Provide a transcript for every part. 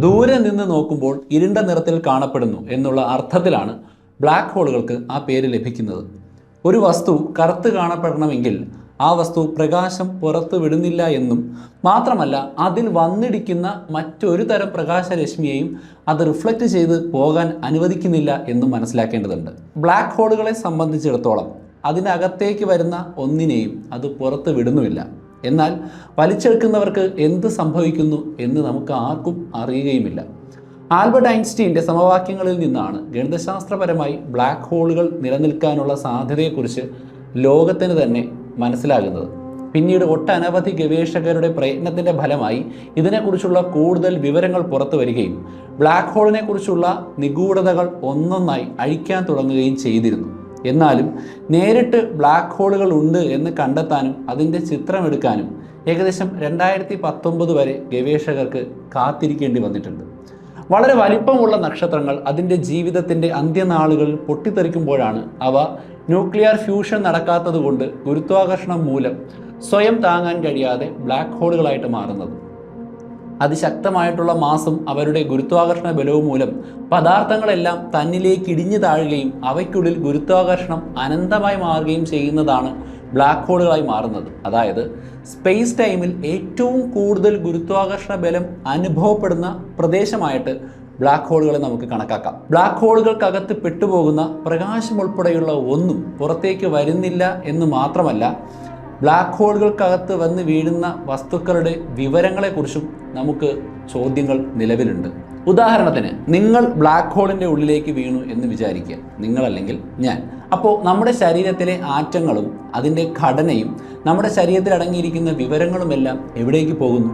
ദൂരെ നിന്ന് നോക്കുമ്പോൾ ഇരുണ്ട നിറത്തിൽ കാണപ്പെടുന്നു എന്നുള്ള അർത്ഥത്തിലാണ് ബ്ലാക്ക് ഹോളുകൾക്ക് ആ പേര് ലഭിക്കുന്നത്. ഒരു വസ്തു കറുത്ത് കാണപ്പെടണമെങ്കിൽ ആ വസ്തു പ്രകാശം പുറത്തു വിടുന്നില്ല എന്നും മാത്രമല്ല അതിൽ വന്നിടിക്കുന്ന മറ്റൊരു തരം പ്രകാശരശ്മിയെയും അത് റിഫ്ലക്റ്റ് ചെയ്ത് പോകാൻ അനുവദിക്കുന്നില്ല എന്നും മനസ്സിലാക്കേണ്ടതുണ്ട്. ബ്ലാക്ക് ഹോളുകളെ സംബന്ധിച്ചിടത്തോളം അതിനകത്തേക്ക് വരുന്ന ഒന്നിനെയും അത് പുറത്ത് വിടുന്നുമില്ല. എന്നാൽ വലിച്ചെടുക്കുന്നവർക്ക് എന്ത് സംഭവിക്കുന്നു എന്ന് നമുക്ക് ആർക്കും അറിയുകയുമില്ല. ആൽബർട്ട് ഐൻസ്റ്റീൻ്റെ സമവാക്യങ്ങളിൽ നിന്നാണ് ഗണിതശാസ്ത്രപരമായി ബ്ലാക്ക് ഹോളുകൾ നിലനിൽക്കാനുള്ള സാധ്യതയെക്കുറിച്ച് ലോകത്തിന് തന്നെ മനസ്സിലാകുന്നത്. പിന്നീട് ഒട്ടനവധി ഗവേഷകരുടെ പ്രയത്നത്തിൻ്റെ ഫലമായി ഇതിനെക്കുറിച്ചുള്ള കൂടുതൽ വിവരങ്ങൾ പുറത്തു വരികയും ബ്ലാക്ക് ഹോളിനെ കുറിച്ചുള്ള നിഗൂഢതകൾ ഒന്നൊന്നായി അഴിക്കാൻ തുടങ്ങുകയും ചെയ്തിരുന്നു. എന്നാലും നേരിട്ട് ബ്ലാക്ക് ഹോളുകൾ ഉണ്ട് എന്ന് കണ്ടെത്താനും അതിൻ്റെ ചിത്രമെടുക്കാനും ഏകദേശം 2019 വരെ ഗവേഷകർക്ക് കാത്തിരിക്കേണ്ടി വന്നിട്ടുണ്ട്. വളരെ വലിപ്പമുള്ള നക്ഷത്രങ്ങൾ അതിൻ്റെ ജീവിതത്തിൻ്റെ അന്ത്യനാളുകളിൽ പൊട്ടിത്തെറിക്കുമ്പോഴാണ് അവ ന്യൂക്ലിയർ ഫ്യൂഷൻ നടക്കാത്തതുകൊണ്ട് ഗുരുത്വാകർഷണം മൂലം സ്വയം താങ്ങാൻ കഴിയാതെ ബ്ലാക്ക് ഹോളുകളായിട്ട് മാറുന്നത്. അതിശക്തമായിട്ടുള്ള മാസും അവരുടെ ഗുരുത്വാകർഷണ ബലവും മൂലം പദാർത്ഥങ്ങളെല്ലാം തന്നിലേക്ക് ഇടിഞ്ഞു താഴുകയും അവയ്ക്കുള്ളിൽ ഗുരുത്വാകർഷണം അനന്തമായി മാറുകയും ചെയ്യുന്നതാണ് ബ്ലാക്ക് ഹോളുകളായി മാറുന്നത്. അതായത് സ്പേസ് ടൈമിൽ ഏറ്റവും കൂടുതൽ ഗുരുത്വാകർഷണ ബലം അനുഭവപ്പെടുന്ന പ്രദേശമായിട്ട് ബ്ലാക്ക് ഹോളുകളെ നമുക്ക് കണക്കാക്കാം. ബ്ലാക്ക് ഹോളുകൾക്കകത്ത് പെട്ടുപോകുന്ന പ്രകാശം ഉൾപ്പെടെയുള്ള ഒന്നും പുറത്തേക്ക് വരുന്നില്ല എന്ന് മാത്രമല്ല, ബ്ലാക്ക് ഹോളുകൾക്കകത്ത് വന്ന് വീഴുന്ന വസ്തുക്കളുടെ വിവരങ്ങളെക്കുറിച്ചും നമുക്ക് ചോദ്യങ്ങൾ നിലവിലുണ്ട്. ഉദാഹരണത്തിന്, നിങ്ങൾ ബ്ലാക്ക് ഹോളിൻ്റെ ഉള്ളിലേക്ക് വീണു എന്ന് വിചാരിക്കുക, നിങ്ങളല്ലെങ്കിൽ ഞാൻ. അപ്പോൾ നമ്മുടെ ശരീരത്തിലെ ആറ്റങ്ങളും അതിൻ്റെ ഘടനയും നമ്മുടെ ശരീരത്തിൽ അടങ്ങിയിരിക്കുന്ന വിവരങ്ങളുമെല്ലാം എവിടേക്ക് പോകുന്നു?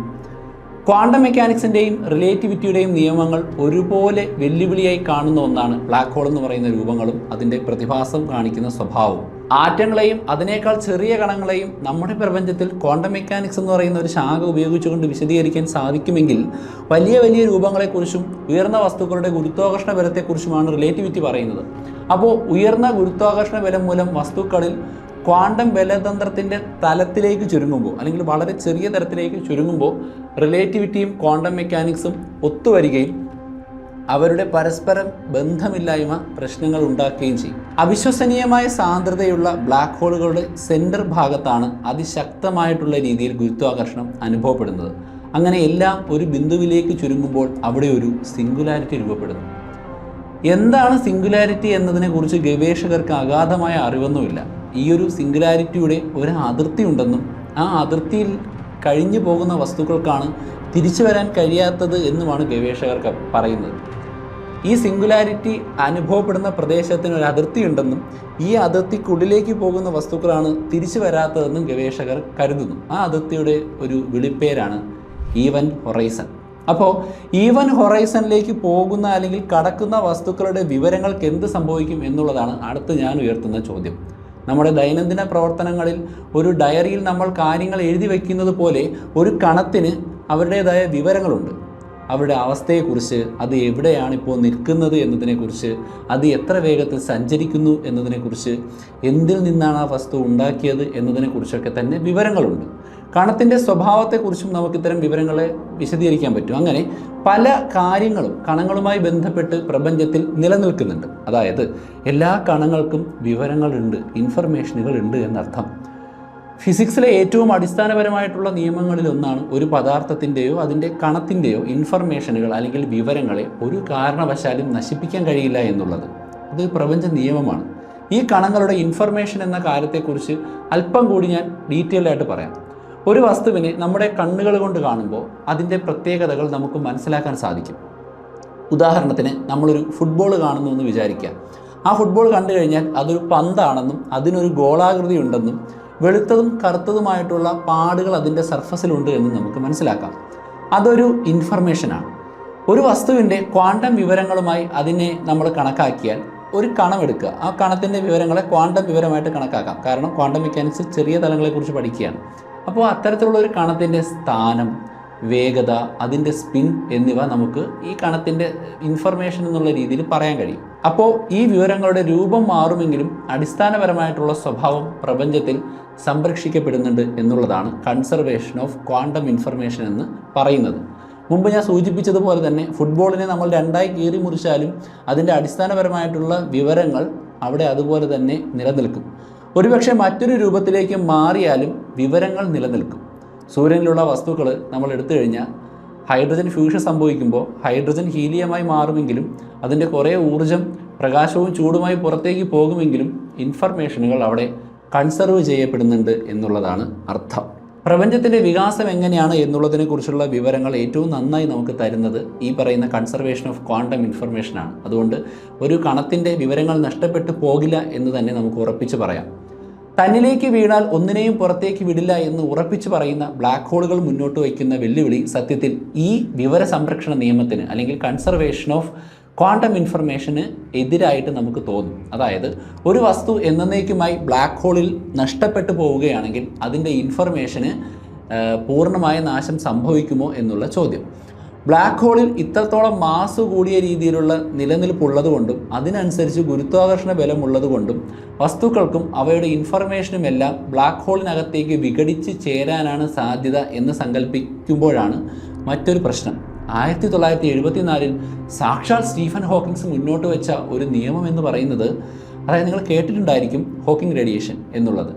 ക്വാണ്ടം മെക്കാനിക്സിൻ്റെയും റിലേറ്റിവിറ്റിയുടെയും നിയമങ്ങൾ ഒരുപോലെ വെല്ലുവിളിയായി കാണുന്ന ഒന്നാണ് ബ്ലാക്ക് ഹോൾ എന്ന് പറയുന്ന രൂപങ്ങളും അതിൻ്റെ പ്രതിഭാസം കാണിക്കുന്ന സ്വഭാവവും. ആറ്റങ്ങളെയും അതിനേക്കാൾ ചെറിയ കണങ്ങളെയും നമ്മുടെ പ്രപഞ്ചത്തിൽ ക്വാണ്ടം മെക്കാനിക്സ് എന്ന് പറയുന്ന ഒരു ശാഖ ഉപയോഗിച്ചുകൊണ്ട് വിശദീകരിക്കാൻ സാധിക്കുമെങ്കിൽ വലിയ വലിയ രൂപങ്ങളെക്കുറിച്ചും ഉയർന്ന വസ്തുക്കളുടെ ഗുരുത്വാകർഷണ ബലത്തെക്കുറിച്ചുമാണ് റിലേറ്റിവിറ്റി പറയുന്നത്. അപ്പോൾ ഉയർന്ന ഗുരുത്വാകർഷണ ബലം മൂലം വസ്തുക്കളിൽ ക്വാണ്ടം ബലതന്ത്രത്തിൻ്റെ തലത്തിലേക്ക് ചുരുങ്ങുമ്പോൾ, അല്ലെങ്കിൽ വളരെ ചെറിയ തരത്തിലേക്ക് ചുരുങ്ങുമ്പോൾ റിലേറ്റിവിറ്റിയും ക്വാണ്ടം മെക്കാനിക്സും ഒത്തുവരികയും അവരുടെ പരസ്പരം ബന്ധമില്ലായ്മ പ്രശ്നങ്ങൾ ഉണ്ടാക്കുകയും ചെയ്യും. അവിശ്വസനീയമായ സാന്ദ്രതയുള്ള ബ്ലാക്ക് ഹോളുകളുടെ സെൻറ്റർ ഭാഗത്താണ് അതിശക്തമായിട്ടുള്ള രീതിയിൽ ഗുരുത്വാകർഷണം അനുഭവപ്പെടുന്നത്. അങ്ങനെ എല്ലാം ഒരു ബിന്ദുവിലേക്ക് ചുരുങ്ങുമ്പോൾ അവിടെ ഒരു സിംഗുലാരിറ്റി രൂപപ്പെടുന്നു. എന്താണ് സിംഗുലാരിറ്റി എന്നതിനെക്കുറിച്ച് ഗവേഷകർക്ക് അഗാധമായ അറിവൊന്നുമില്ല. ഈ ഒരു സിംഗുലാരിറ്റിയുടെ ഒരു അതിർത്തി ഉണ്ടെന്നും ആ അതിർത്തിയിൽ കഴിഞ്ഞു പോകുന്ന വസ്തുക്കൾക്കാണ് തിരിച്ചു വരാൻ കഴിയാത്തത് എന്നുമാണ് ഗവേഷകർക്ക് പറയുന്നത്. ഈ സിംഗുലാരിറ്റി അനുഭവപ്പെടുന്ന പ്രദേശത്തിന് ഒരു അതിർത്തി ഉണ്ടെന്നും ഈ അതിർത്തിക്കുള്ളിലേക്ക് പോകുന്ന വസ്തുക്കളാണ് തിരിച്ചു വരാത്തതെന്നും ഗവേഷകർ കരുതുന്നു. ആ അതിർത്തിയുടെ ഒരു വിളിപ്പേരാണ് ഈവൻറ്റ് ഹൊറൈസൺ. അപ്പോൾ ഈവൻറ്റ് ഹൊറൈസണിലേക്ക് പോകുന്ന അല്ലെങ്കിൽ കടക്കുന്ന വസ്തുക്കളുടെ വിവരങ്ങൾക്ക് എന്ത് സംഭവിക്കും എന്നുള്ളതാണ് അടുത്ത് ഞാൻ ഉയർത്തുന്ന ചോദ്യം. നമ്മുടെ ദൈനംദിന പ്രവർത്തനങ്ങളിൽ ഒരു ഡയറിയിൽ നമ്മൾ കാര്യങ്ങൾ എഴുതി വയ്ക്കുന്നത് പോലെ ഒരു കണത്തിന് അവരുടേതായ വിവരങ്ങളുണ്ട്. അവരുടെ അവസ്ഥയെക്കുറിച്ച്, അത് എവിടെയാണ് ഇപ്പോൾ നിൽക്കുന്നത് എന്നതിനെക്കുറിച്ച്, അത് എത്ര വേഗത്തിൽ സഞ്ചരിക്കുന്നു എന്നതിനെക്കുറിച്ച്, എന്തിൽ നിന്നാണ് ആ വസ്തു ഉണ്ടാക്കിയത് എന്നതിനെക്കുറിച്ചൊക്കെ തന്നെ വിവരങ്ങളുണ്ട്. കണത്തിൻ്റെ സ്വഭാവത്തെക്കുറിച്ചും നമുക്കിത്തരം വിവരങ്ങളെ വിശദീകരിക്കാൻ പറ്റും. അങ്ങനെ പല കാര്യങ്ങളും കണങ്ങളുമായി ബന്ധപ്പെട്ട് പ്രപഞ്ചത്തിൽ നിലനിൽക്കുന്നുണ്ട്. അതായത് എല്ലാ കണങ്ങൾക്കും വിവരങ്ങളുണ്ട്, ഇൻഫർമേഷനുകൾ ഉണ്ട് എന്നർത്ഥം. ഫിസിക്സിലെ ഏറ്റവും അടിസ്ഥാനപരമായിട്ടുള്ള നിയമങ്ങളിൽ ഒന്നാണ് ഒരു പദാർത്ഥത്തിൻ്റെയോ അതിൻ്റെ കണത്തിൻ്റെയോ ഇൻഫർമേഷനുകൾ അല്ലെങ്കിൽ വിവരങ്ങളെ ഒരു കാരണവശാലും നശിപ്പിക്കാൻ കഴിയില്ല എന്നുള്ളത്. അത് പ്രപഞ്ച നിയമമാണ്. ഈ കണങ്ങളുടെ ഇൻഫർമേഷൻ എന്ന കാര്യത്തെക്കുറിച്ച് അല്പം കൂടി ഞാൻ ഡീറ്റെയിൽഡ് ആയിട്ട് പറയാം. ഒരു വസ്തുവിനെ നമ്മുടെ കണ്ണുകൾ കൊണ്ട് കാണുമ്പോൾ അതിൻ്റെ പ്രത്യേകതകൾ നമുക്ക് മനസ്സിലാക്കാൻ സാധിക്കും. ഉദാഹരണത്തിന്, നമ്മളൊരു ഫുട്ബോൾ കാണുന്നു എന്ന് വിചാരിക്കുക. ആ ഫുട്ബോൾ കണ്ടു കഴിഞ്ഞാൽ അതൊരു പന്താണെന്നും അതിനൊരു ഗോളാകൃതി ഉണ്ടെന്നും വെളുത്തതും കറുത്തതുമായിട്ടുള്ള പാടുകൾ അതിൻ്റെ സർഫസിലുണ്ട് എന്നും നമുക്ക് മനസ്സിലാക്കാം. അതൊരു ഇൻഫർമേഷനാണ്. ഒരു വസ്തുവിൻ്റെ ക്വാണ്ടം വിവരങ്ങളുമായി അതിനെ നമ്മൾ കണക്കാക്കിയാൽ ഒരു കണം എടുക്കുക, ആ കണത്തിൻ്റെ വിവരങ്ങളെ ക്വാണ്ടം വിവരമായിട്ട് കണക്കാക്കാം. കാരണം ക്വാണ്ടം മെക്കാനിക്സ് ചെറിയ തലങ്ങളെക്കുറിച്ച് പഠിക്കുകയാണ്. അപ്പോൾ അത്തരത്തിലുള്ള ഒരു കണത്തിൻ്റെ സ്ഥാനം, വേഗത, അതിൻ്റെ സ്പിൻ എന്നിവ നമുക്ക് ഈ കണത്തിൻ്റെ ഇൻഫർമേഷൻ എന്നുള്ള രീതിയിൽ പറയാൻ കഴിയും. അപ്പോൾ ഈ വിവരങ്ങളുടെ രൂപം മാറുമെങ്കിലും അടിസ്ഥാനപരമായിട്ടുള്ള സ്വഭാവം പ്രപഞ്ചത്തിൽ സംരക്ഷിക്കപ്പെടുന്നുണ്ട് എന്നുള്ളതാണ് കൺസർവേഷൻ ഓഫ് ക്വാണ്ടം ഇൻഫർമേഷൻ എന്ന് പറയുന്നത്. മുമ്പ് ഞാൻ സൂചിപ്പിച്ചതുപോലെ തന്നെ ഫുട്ബോളിനെ നമ്മൾ രണ്ടായി കീറി മുറിച്ചാലും അതിൻ്റെ അടിസ്ഥാനപരമായിട്ടുള്ള വിവരങ്ങൾ അവിടെ അതുപോലെ തന്നെ നിലനിൽക്കും. ഒരുപക്ഷെ മറ്റൊരു രൂപത്തിലേക്ക് മാറിയാലും വിവരങ്ങൾ നിലനിൽക്കും. സൂര്യനിലുള്ള വസ്തുക്കൾ നമ്മൾ എടുത്തു കഴിഞ്ഞാൽ ഹൈഡ്രജൻ ഫ്യൂഷൻ സംഭവിക്കുമ്പോൾ ഹൈഡ്രജൻ ഹീലിയമായി മാറുമെങ്കിലും അതിൻ്റെ കുറേ ഊർജ്ജം പ്രകാശവും ചൂടുമായി പുറത്തേക്ക് പോകുമെങ്കിലും ഇൻഫർമേഷനുകൾ അവിടെ കൺസർവ് ചെയ്യപ്പെടുന്നുണ്ട് എന്നുള്ളതാണ് അർത്ഥം. പ്രപഞ്ചത്തിൻ്റെ വികാസം എങ്ങനെയാണ് എന്നുള്ളതിനെക്കുറിച്ചുള്ള വിവരങ്ങൾ ഏറ്റവും നന്നായി നമുക്ക് തരുന്നത് ഈ പറയുന്ന കൺസർവേഷൻ ഓഫ് ക്വാണ്ടം ഇൻഫർമേഷനാണ്. അതുകൊണ്ട് ഒരു കണത്തിൻ്റെ വിവരങ്ങൾ നഷ്ടപ്പെട്ടു പോകില്ല എന്ന് തന്നെ നമുക്ക് ഉറപ്പിച്ച് പറയാം. തന്നിലേക്ക് വീണാൽ ഒന്നിനെയും പുറത്തേക്ക് വിടില്ല എന്ന് ഉറപ്പിച്ച് പറയുന്ന ബ്ലാക്ക് ഹോളുകൾ മുന്നോട്ട് വയ്ക്കുന്ന വെല്ലുവിളി സത്യത്തിൽ ഈ വിവര സംരക്ഷണ നിയമത്തിന് അല്ലെങ്കിൽ കൺസർവേഷൻ ഓഫ് ക്വാണ്ടം ഇൻഫർമേഷന് എതിരായിട്ട് നമുക്ക് തോന്നും. അതായത് ഒരു വസ്തു എന്നേക്കുമായി ബ്ലാക്ക് ഹോളിൽ നഷ്ടപ്പെട്ടു പോവുകയാണെങ്കിൽ അതിൻ്റെ ഇൻഫർമേഷന് പൂർണ്ണമായ നാശം സംഭവിക്കുമോ എന്നുള്ള ചോദ്യം. ബ്ലാക്ക് ഹോളിൽ ഇത്രത്തോളം മാസ് കൂടിയ രീതിയിലുള്ള നിലനിൽപ്പുള്ളതുകൊണ്ടും അതിനനുസരിച്ച് ഗുരുത്വാകർഷണ ബലമുള്ളതുകൊണ്ടും വസ്തുക്കൾക്കും അവയുടെ ഇൻഫർമേഷനുമെല്ലാം ബ്ലാക്ക് ഹോളിനകത്തേക്ക് വിഘടിച്ച് ചേരാനാണ് സാധ്യത എന്ന് സങ്കല്പിക്കുമ്പോഴാണ് മറ്റൊരു പ്രശ്നം. 1974 സാക്ഷാൽ സ്റ്റീഫൻ ഹോക്കിങ്സ് മുന്നോട്ട് വെച്ച ഒരു നിയമം എന്ന് പറയുന്നത്, അതായത് നിങ്ങൾ കേട്ടിട്ടുണ്ടായിരിക്കും ഹോക്കിംഗ് റേഡിയേഷൻ എന്നുള്ളത്.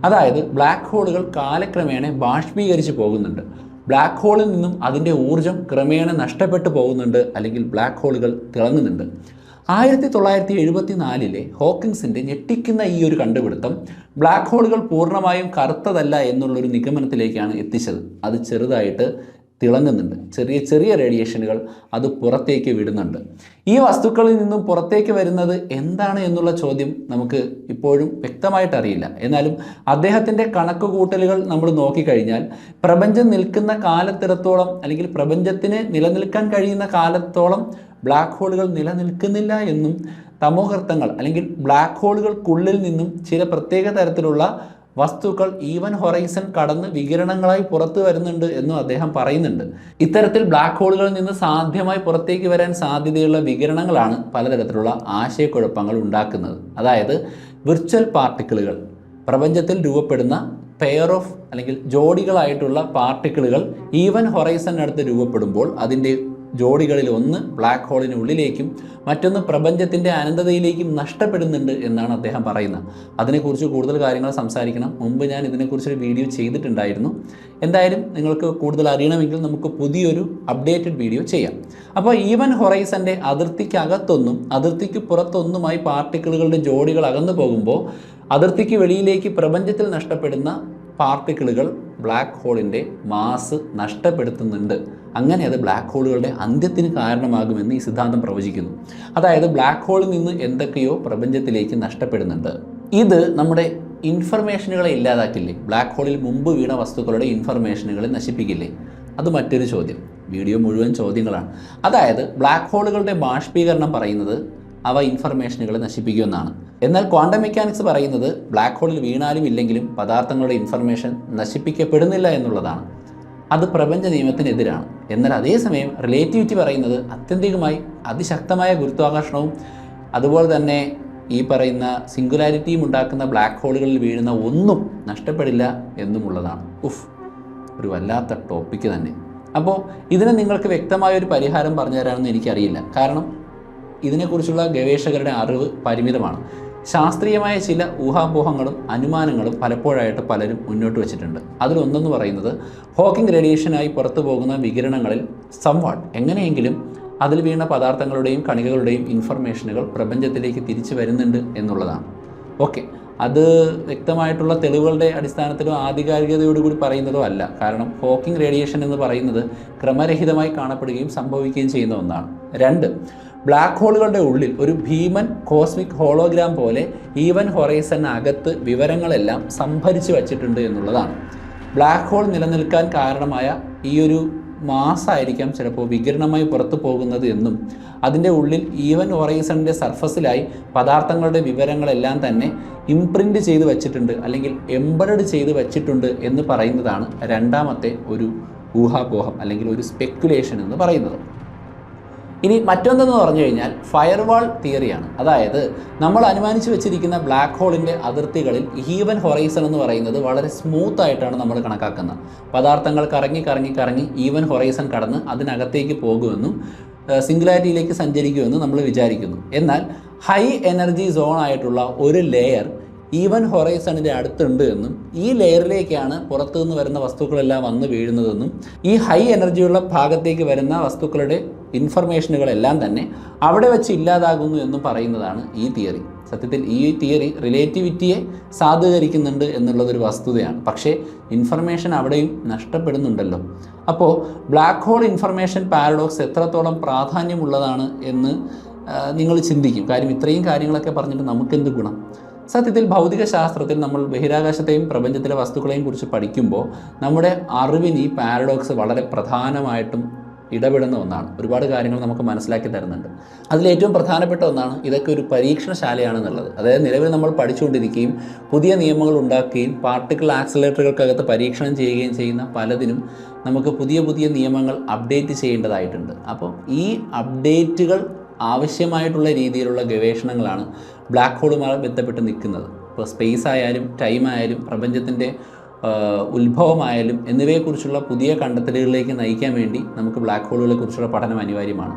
അതായത് ബ്ലാക്ക് ഹോളുകൾ കാലക്രമേണ ബാഷ്പീകരിച്ച് പോകുന്നുണ്ട്. ബ്ലാക്ക് ഹോളിൽ നിന്നും അതിൻ്റെ ഊർജ്ജം ക്രമേണ നഷ്ടപ്പെട്ടു പോകുന്നുണ്ട്, അല്ലെങ്കിൽ ബ്ലാക്ക് ഹോളുകൾ തിളങ്ങുന്നുണ്ട്. 1974 ഹോക്കിങ്സിൻ്റെ ഞെട്ടിക്കുന്ന ഈ ഒരു കണ്ടുപിടുത്തം ബ്ലാക്ക് ഹോളുകൾ പൂർണ്ണമായും കറുത്തതല്ല എന്നുള്ളൊരു നിഗമനത്തിലേക്കാണ് എത്തിച്ചത്. അത് ചെറുതായിട്ട് തിളങ്ങുന്നുണ്ട്, ചെറിയ ചെറിയ റേഡിയേഷനുകൾ അത് പുറത്തേക്ക് വിടുന്നുണ്ട്. ഈ വസ്തുക്കളിൽ നിന്നും പുറത്തേക്ക് വരുന്നത് എന്താണ് എന്നുള്ള ചോദ്യം നമുക്ക് ഇപ്പോഴും വ്യക്തമായിട്ട് അറിയില്ല. എന്നാലും അദ്ദേഹത്തിൻ്റെ കണക്കുകൂട്ടലുകൾ നമ്മൾ നോക്കിക്കഴിഞ്ഞാൽ പ്രപഞ്ചം നിൽക്കുന്ന കാലത്തിടത്തോളം അല്ലെങ്കിൽ പ്രപഞ്ചത്തിന് നിലനിൽക്കാൻ കഴിയുന്ന കാലത്തോളം ബ്ലാക്ക് ഹോളുകൾ നിലനിൽക്കുന്നില്ല എന്നും തമോഗർത്തങ്ങൾ അല്ലെങ്കിൽ ബ്ലാക്ക് ഹോളുകൾക്കുള്ളിൽ നിന്നും ചില പ്രത്യേക തരത്തിലുള്ള വസ്തുക്കൾ ഈവൻ ഹൊറൈസൺ കടന്ന് വികിരണങ്ങളായി പുറത്തു വരുന്നുണ്ട് എന്നും അദ്ദേഹം പറയുന്നുണ്ട്. ഇത്തരത്തിൽ ബ്ലാക്ക് ഹോളുകളിൽ നിന്ന് സാധ്യമായി പുറത്തേക്ക് വരാൻ സാധ്യതയുള്ള വികിരണങ്ങളാണ് പലതരത്തിലുള്ള ആശയക്കുഴപ്പങ്ങൾ ഉണ്ടാക്കുന്നത്. അതായത് വിർച്വൽ പാർട്ടിക്കിളുകൾ, പ്രപഞ്ചത്തിൽ രൂപപ്പെടുന്ന പെയർ ഓഫ് അല്ലെങ്കിൽ ജോഡികളായിട്ടുള്ള പാർട്ടിക്കിളുകൾ ഈവൻ ഹൊറൈസണിനടുത്ത് രൂപപ്പെടുമ്പോൾ അതിൻ്റെ ജോഡികളിൽ ഒന്ന് ബ്ലാക്ക് ഹോളിന് ഉള്ളിലേക്കും മറ്റൊന്ന് പ്രപഞ്ചത്തിൻ്റെ അനന്തതയിലേക്കും നഷ്ടപ്പെടുന്നുണ്ട് എന്നാണ് അദ്ദേഹം പറയുന്നത്. അതിനെക്കുറിച്ച് കൂടുതൽ കാര്യങ്ങൾ സംസാരിക്കണം. മുമ്പ് ഞാൻ ഇതിനെക്കുറിച്ചൊരു വീഡിയോ ചെയ്തിട്ടുണ്ടായിരുന്നു. എന്തായാലും നിങ്ങൾക്ക് കൂടുതൽ അറിയണമെങ്കിൽ നമുക്ക് പുതിയൊരു അപ്ഡേറ്റഡ് വീഡിയോ ചെയ്യാം. അപ്പോൾ ഈവൻ ഹൊറൈസൻ്റെ അതിർത്തിക്കകത്തൊന്നും അതിർത്തിക്ക് പുറത്തൊന്നുമായി പാർട്ടിക്കിളുകളുടെ ജോഡികൾ അകന്നു പോകുമ്പോൾ അതിർത്തിക്ക് വെളിയിലേക്ക് പ്രപഞ്ചത്തിൽ നഷ്ടപ്പെടുന്ന പാർട്ടിക്കിളുകൾ ബ്ലാക്ക് ഹോളിൻ്റെ മാസ് നഷ്ടപ്പെടുത്തുന്നുണ്ട്. അങ്ങനെ അത് ബ്ലാക്ക് ഹോളുകളുടെ അന്ത്യത്തിന് കാരണമാകുമെന്ന് ഈ സിദ്ധാന്തം പ്രവചിക്കുന്നു. അതായത് ബ്ലാക്ക് ഹോളിൽ നിന്ന് എന്തൊക്കെയോ പ്രപഞ്ചത്തിലേക്ക് നഷ്ടപ്പെടുന്നുണ്ട്. ഇത് നമ്മുടെ ഇൻഫർമേഷനുകളെ ഇല്ലാതാക്കില്ലേ? ബ്ലാക്ക് ഹോളിൽ മുമ്പ് വീണ വസ്തുക്കളുടെ ഇൻഫർമേഷനുകളെ നശിപ്പിക്കില്ലേ? അത് മറ്റൊരു ചോദ്യം. വീഡിയോ മുഴുവൻ ചോദ്യങ്ങളാണ്. അതായത് ബ്ലാക്ക് ഹോളുകളുടെ ബാഷ്പീകരണം പറയുന്നത് അവ ഇൻഫർമേഷനുകളെ നശിപ്പിക്കുമെന്നാണ്. എന്നാൽ ക്വാണ്ടം മെക്കാനിക്സ് പറയുന്നത് ബ്ലാക്ക് ഹോളിൽ വീണാലും ഇല്ലെങ്കിലും പദാർത്ഥങ്ങളുടെ ഇൻഫർമേഷൻ നശിപ്പിക്കപ്പെടുന്നില്ല എന്നുള്ളതാണ്. അത് പ്രപഞ്ച നിയമത്തിനെതിരാണ്. എന്നാൽ അതേസമയം റിലേറ്റിവിറ്റി പറയുന്നത് ആത്യന്തികമായി അതിശക്തമായ ഗുരുത്വാകർഷണവും അതുപോലെ തന്നെ ഈ പറയുന്ന സിംഗുലാരിറ്റിയും ഉണ്ടാക്കുന്ന ബ്ലാക്ക് ഹോളുകളിൽ വീഴുന്ന ഒന്നും നഷ്ടപ്പെടില്ല എന്നുമുള്ളതാണ്. ഒരു വല്ലാത്ത ടോപ്പിക്ക് തന്നെ. അപ്പോൾ ഇതിന് നിങ്ങൾക്ക് വ്യക്തമായൊരു പരിഹാരം പറഞ്ഞു തരാമെന്ന് എനിക്കറിയില്ല. കാരണം ഇതിനെക്കുറിച്ചുള്ള ഗവേഷകരുടെ അറിവ് പരിമിതമാണ്. ശാസ്ത്രീയമായ ചില ഊഹാപോഹങ്ങളും അനുമാനങ്ങളും പലപ്പോഴായിട്ട് പലരും മുന്നോട്ട് വെച്ചിട്ടുണ്ട്. അതിലൊന്നെന്ന് പറയുന്നത് ഹോക്കിംഗ് റേഡിയേഷനായി പുറത്തു പോകുന്ന വികിരണങ്ങളിൽ സംവാട്ട് എങ്ങനെയെങ്കിലും അതിൽ വീണ പദാർത്ഥങ്ങളുടെയും കണികകളുടെയും ഇൻഫർമേഷനുകൾ പ്രപഞ്ചത്തിലേക്ക് തിരിച്ചു വരുന്നുണ്ട് എന്നുള്ളതാണ്. ഓക്കെ, അത് വ്യക്തമായിട്ടുള്ള തെളിവുകളുടെ അടിസ്ഥാനത്തിലോ ആധികാരികതയോടുകൂടി പറയുന്നതോ അല്ല. കാരണം ഹോക്കിംഗ് റേഡിയേഷൻ എന്ന് പറയുന്നത് ക്രമരഹിതമായി കാണപ്പെടുകയും സംഭവിക്കുകയും ചെയ്യുന്ന ഒന്നാണ്. 2, ബ്ലാക്ക് ഹോളുകളുടെ ഉള്ളിൽ ഒരു ഭീമൻ കോസ്മിക് ഹോളോഗ്രാം പോലെ ഈവൻ ഹൊറൈസണിനകത്ത് വിവരങ്ങളെല്ലാം സംഭരിച്ചു വച്ചിട്ടുണ്ട് എന്നുള്ളതാണ്. ബ്ലാക്ക് ഹോൾ നിലനിൽക്കാൻ കാരണമായ ഈ ഒരു മാസായിരിക്കാം ചിലപ്പോൾ വികിരണമായി പുറത്തു പോകുന്നത് എന്നും അതിൻ്റെ ഉള്ളിൽ ഈവൻ ഹൊറൈസണിൻ്റെ സർഫസിലായി പദാർത്ഥങ്ങളുടെ വിവരങ്ങളെല്ലാം തന്നെ ഇംപ്രിൻ്റ് ചെയ്ത് വച്ചിട്ടുണ്ട് അല്ലെങ്കിൽ എംബഡഡ് ചെയ്ത് വച്ചിട്ടുണ്ട് എന്ന് പറയുന്നതാണ് രണ്ടാമത്തെ ഒരു ഊഹാപോഹം അല്ലെങ്കിൽ ഒരു സ്പെക്കുലേഷൻ എന്ന് പറയുന്നത്. ഇനി മറ്റൊന്നെന്ന് പറഞ്ഞു കഴിഞ്ഞാൽ ഫയർവാൾ തിയറിയാണ്. അതായത് നമ്മൾ അനുമാനിച്ച് വെച്ചിരിക്കുന്ന ബ്ലാക്ക് ഹോളിൻ്റെ അതിർത്തികളിൽ ഈവൻ ഹൊറൈസൺ എന്ന് പറയുന്നത് വളരെ സ്മൂത്ത് ആയിട്ടാണ് നമ്മൾ കണക്കാക്കുന്നത്. പദാർത്ഥങ്ങൾ കറങ്ങി കറങ്ങി കറങ്ങി ഈവൻ ഹൊറൈസൺ കടന്ന് അതിനകത്തേക്ക് പോകുമെന്നും സിംഗുലാരിറ്റിയിലേക്ക് സഞ്ചരിക്കുമെന്നും നമ്മൾ വിചാരിക്കുന്നു. എന്നാൽ ഹൈ എനർജി സോൺ ആയിട്ടുള്ള ഒരു ലെയർ ഈവൻ ഹൊറൈസണിൻ്റെ അടുത്തുണ്ട് എന്നും ഈ ലെയറിലേക്കാണ് പുറത്തു നിന്ന് വരുന്ന വസ്തുക്കളെല്ലാം വന്ന് വീഴുന്നതെന്നും ഈ ഹൈ എനർജിയുള്ള ഭാഗത്തേക്ക് വരുന്ന വസ്തുക്കളുടെ ഇൻഫർമേഷനുകളെല്ലാം തന്നെ അവിടെ വെച്ച് ഇല്ലാതാകുന്നു എന്നും പറയുന്നതാണ് ഈ തിയറി. സത്യത്തിൽ ഈ തിയറി റിലേറ്റിവിറ്റിയെ സാധൂകരിക്കുന്നുണ്ട് എന്നുള്ളതൊരു വസ്തുതയാണ്. പക്ഷേ ഇൻഫർമേഷൻ അവിടെയും നഷ്ടപ്പെടുന്നുണ്ടല്ലോ. അപ്പോൾ ബ്ലാക്ക് ഹോൾ ഇൻഫർമേഷൻ പാരഡോക്സ് എത്രത്തോളം പ്രാധാന്യമുള്ളതാണ് എന്ന് നിങ്ങൾ ചിന്തിക്കും. കാര്യം ഇത്രയും കാര്യങ്ങളൊക്കെ പറഞ്ഞിട്ട് നമുക്കെന്ത് ഗുണം? സത്യത്തിൽ ഭൗതിക ശാസ്ത്രത്തിൽ നമ്മൾ ബഹിരാകാശത്തെയും പ്രപഞ്ചത്തിലെ വസ്തുക്കളെയും കുറിച്ച് പഠിക്കുമ്പോൾ നമ്മുടെ അറിവിന് ഈ പാരഡോക്സ് വളരെ പ്രധാനമായിട്ടും ഇടപെടുന്ന ഒന്നാണ്. ഒരുപാട് കാര്യങ്ങൾ നമുക്ക് മനസ്സിലാക്കി തരുന്നുണ്ട്. അതിലേറ്റവും പ്രധാനപ്പെട്ട ഒന്നാണ് ഇതൊക്കെ ഒരു പരീക്ഷണശാലയാണെന്നുള്ളത്. അതായത് നിലവിൽ നമ്മൾ പഠിച്ചുകൊണ്ടിരിക്കുകയും പുതിയ നിയമങ്ങൾ ഉണ്ടാക്കുകയും പാർട്ടിക്കിൾ ആക്സിലറേറ്ററുകൾക്കകത്ത് പരീക്ഷണം ചെയ്യുകയും ചെയ്യുന്ന പലതിനും നമുക്ക് പുതിയ പുതിയ നിയമങ്ങൾ അപ്ഡേറ്റ് ചെയ്യേണ്ടതായിട്ടുണ്ട്. അപ്പോൾ ഈ അപ്ഡേറ്റുകൾ ആവശ്യമായിട്ടുള്ള രീതിയിലുള്ള ഗവേഷണങ്ങളാണ് ബ്ലാക്ക് ഹോളുമായി ബന്ധപ്പെട്ട് നിൽക്കുന്നത്. ഇപ്പോൾ സ്പേസ് ആയാലും ടൈം ആയാലും പ്രപഞ്ചത്തിൻ്റെ ഉത്ഭവമായാലും എന്നിവയെക്കുറിച്ചുള്ള പുതിയ കണ്ടെത്തലുകളിലേക്ക് നയിക്കാൻ വേണ്ടി നമുക്ക് ബ്ലാക്ക് ഹോളുകളെക്കുറിച്ചുള്ള പഠനം അനിവാര്യമാണ്.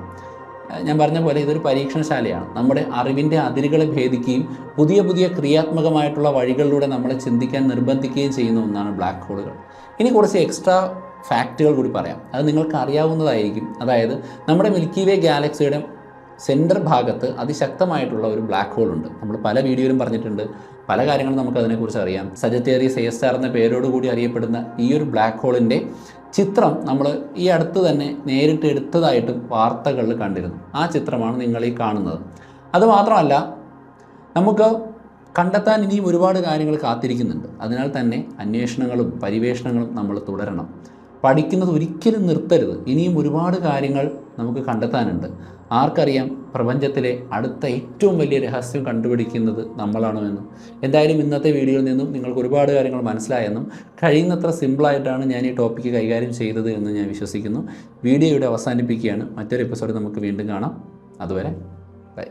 ഞാൻ പറഞ്ഞ പോലെ ഇതൊരു പരീക്ഷണശാലയാണ്. നമ്മുടെ അറിവിൻ്റെ അതിരുകളെ ഭേദിക്കുകയും പുതിയ പുതിയ ക്രിയാത്മകമായിട്ടുള്ള വഴികളിലൂടെ നമ്മളെ ചിന്തിക്കാൻ നിർബന്ധിക്കുകയും ചെയ്യുന്ന ഒന്നാണ് ബ്ലാക്ക് ഹോളുകൾ. ഇനി കുറച്ച് എക്സ്ട്രാ ഫാക്റ്റുകൾ കൂടി പറയാം. അത് നിങ്ങൾക്ക് അറിയാവുന്നതായിരിക്കും. അതായത് നമ്മുടെ മിൽക്കി വേ ഗാലക്സിയുടെ സെൻറ്റർ ഭാഗത്ത് അതിശക്തമായിട്ടുള്ള ഒരു ബ്ലാക്ക് ഹോൾ ഉണ്ട്. നമ്മൾ പല വീഡിയോയിലും പറഞ്ഞിട്ടുണ്ട്, പല കാര്യങ്ങളും നമുക്കതിനെക്കുറിച്ച് അറിയാം. സജിറ്റേറിയസ് എ സ്റ്റാർ എന്ന പേരോടുകൂടി അറിയപ്പെടുന്ന ഈ ഒരു ബ്ലാക്ക് ഹോളിൻ്റെ ചിത്രം നമ്മൾ ഈ അടുത്ത് തന്നെ നേരിട്ട് എടുത്തതായിട്ടും വാർത്തകളിൽ കണ്ടിരുന്നു. ആ ചിത്രമാണ് നിങ്ങൾ ഈ കാണുന്നത്. അതുമാത്രമല്ല, നമുക്ക് കണ്ടെത്താൻ ഇനിയും ഒരുപാട് കാര്യങ്ങൾ കാത്തിരിക്കുന്നുണ്ട്. അതിനാൽ തന്നെ അന്വേഷണങ്ങളും പരിവേഷണങ്ങളും നമ്മൾ തുടരണം. പഠിക്കുന്നത് ഒരിക്കലും നിർത്തരുത്. ഇനിയും ഒരുപാട് കാര്യങ്ങൾ നമുക്ക് കണ്ടെത്താനുണ്ട്. ആർക്കറിയാം, പ്രപഞ്ചത്തിലെ അടുത്ത ഏറ്റവും വലിയ രഹസ്യം കണ്ടുപിടിക്കുന്നത് നമ്മളാണോ എന്ന്. എന്തായാലും ഇന്നത്തെ വീഡിയോയിൽ നിന്നും നിങ്ങൾക്ക് ഒരുപാട് കാര്യങ്ങൾ മനസ്സിലായെന്നും കഴിയുന്നത്ര സിമ്പിളായിട്ടാണ് ഞാൻ ഈ ടോപ്പിക്ക് കൈകാര്യം ചെയ്തത് എന്ന് ഞാൻ വിശ്വസിക്കുന്നു. വീഡിയോ ഇവിടെ അവസാനിപ്പിക്കുകയാണ്. മറ്റൊരു എപ്പിസോഡ് നമുക്ക് വീണ്ടും കാണാം. അതുവരെ ബൈ.